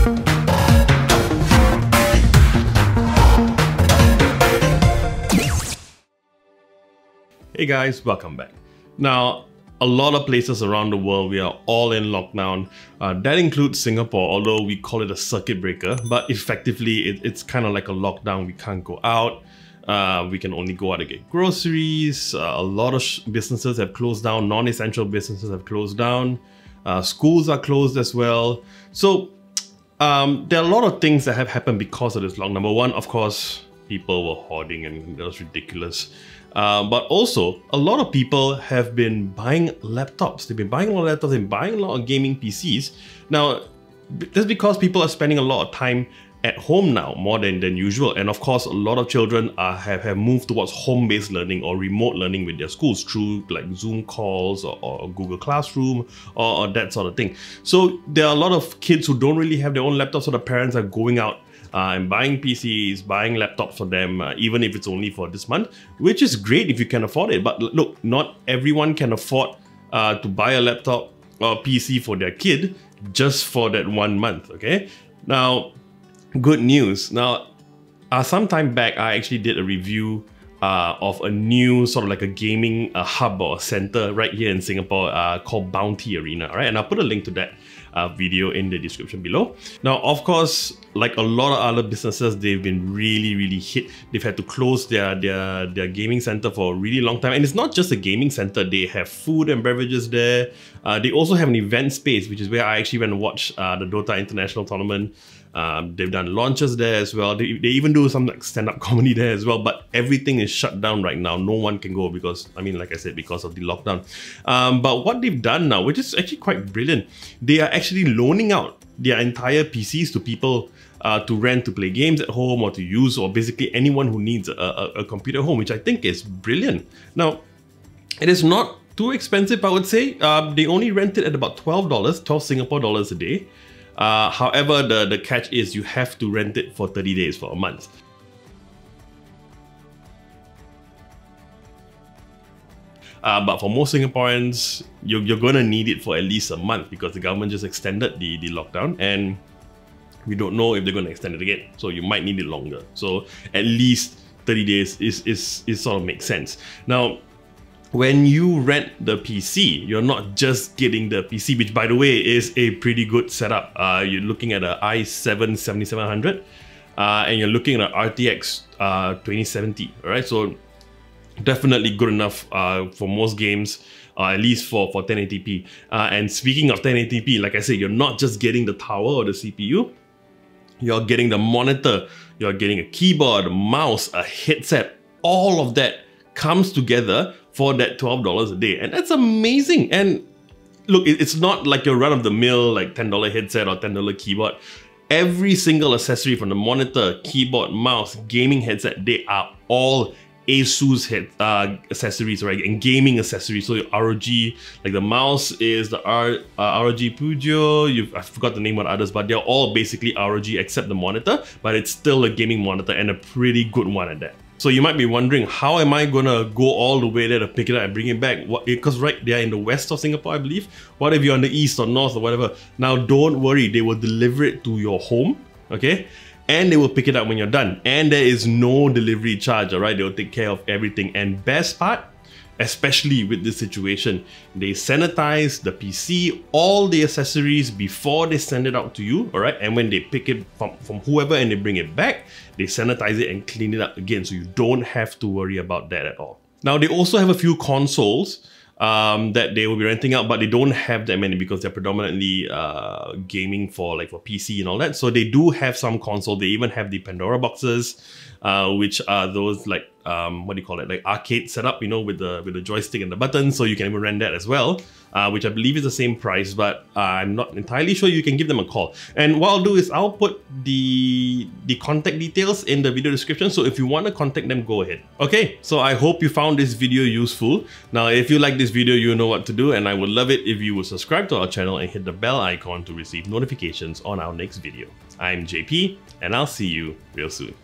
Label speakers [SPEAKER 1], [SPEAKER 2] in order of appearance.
[SPEAKER 1] Hey guys, welcome back. Now, a lot of places around the world, we are all in lockdown. That includes Singapore, although we call it a circuit breaker, but effectively it's kind of like a lockdown. We can't go out. We can only go out to get groceries. A lot of businesses have closed down. Non-essential businesses have closed down. Schools are closed as well. So there are a lot of things that have happened because of this lockdown. Number one, of course, people were hoarding and that was ridiculous. But also, a lot of people have been buying laptops. They've been buying a lot of laptops and buying a lot of gaming PCs. Now, that's because people are spending a lot of time at home now, more than usual. And of course, a lot of children have moved towards home-based learning or remote learning with their schools through like Zoom calls or Google Classroom or that sort of thing. So there are a lot of kids who don't really have their own laptops, so the parents are going out and buying PCs, buying laptops for them, even if it's only for this month, which is great if you can afford it. But look, not everyone can afford to buy a laptop or PC for their kid just for that 1 month, okay? Now, good news. Now, some time back, I actually did a review of a new sort of like a gaming hub or center right here in Singapore called Bountie Arena, right? And I'll put a link to that video in the description below. Now, of course, like a lot of other businesses, they've been really hit. They've had to close their gaming center for a really long time. And it's not just a gaming center. They have food and beverages there. They also have an event space, which is where I actually went to watch the Dota International Tournament. They've done launches there as well. They even do some like stand-up comedy there as well, but everything is shut down right now. No one can go because, I mean, like I said, because of the lockdown. But what they've done now, which is actually quite brilliant, they are actually loaning out their entire PCs to people to rent to play games at home or to use, or basically anyone who needs a computer at home, which I think is brilliant. Now, it is not too expensive, I would say. They only rent it at about $12, 12 Singapore dollars a day. However, the catch is you have to rent it for 30 days, for a month. But for most Singaporeans, you're going to need it for at least a month because the government just extended the lockdown and we don't know if they're going to extend it again. So you might need it longer. So at least 30 days is sort of makes sense. Now, when you rent the PC, you're not just getting the PC, which by the way is a pretty good setup. You're looking at an i7 7700 and you're looking at an RTX 2070, all right? So definitely good enough for most games, at least for 1080p. And speaking of 1080p, like I said, you're not just getting the tower or the CPU, you're getting the monitor, you're getting a keyboard, a mouse, a headset, all of that comes together for that $12 a day. And that's amazing. And look, it's not like your run-of-the-mill like $10 headset or $10 keyboard. Every single accessory from the monitor, keyboard, mouse, gaming headset, they are all ASUS accessories, right? And gaming accessories. So your ROG, like the mouse is the ROG Pujo. I forgot the name of the others, but they're all basically ROG except the monitor, but it's still a gaming monitor and a pretty good one at that. So you might be wondering, how am I gonna go all the way there to pick it up and bring it back? Because right, they are in the west of Singapore, I believe. What if you're on the east or north or whatever? Now don't worry, they will deliver it to your home, okay? And they will pick it up when you're done. And there is no delivery charge, all right? They'll take care of everything. And best part, especially with this situation, they sanitize the PC, all the accessories before they send it out to you, all right? And when they pick it from whoever and they bring it back, they sanitize it and clean it up again, so you don't have to worry about that at all. Now, they also have a few consoles that they will be renting out, but they don't have that many because they're predominantly gaming for PC and all that. So they do have some console. They even have the Pandora boxes, which are those like what do you call it, like arcade setup, you know, with the joystick and the buttons. So you can even rent that as well, which I believe is the same price, but I'm not entirely sure. You can give them a call. And what I'll do is I'll put the contact details in the video description. So if you want to contact them, go ahead. Okay, so I hope you found this video useful. Now, if you like this video, you know what to do, and I would love it if you would subscribe to our channel and hit the bell icon to receive notifications on our next video. I'm JP, and I'll see you real soon.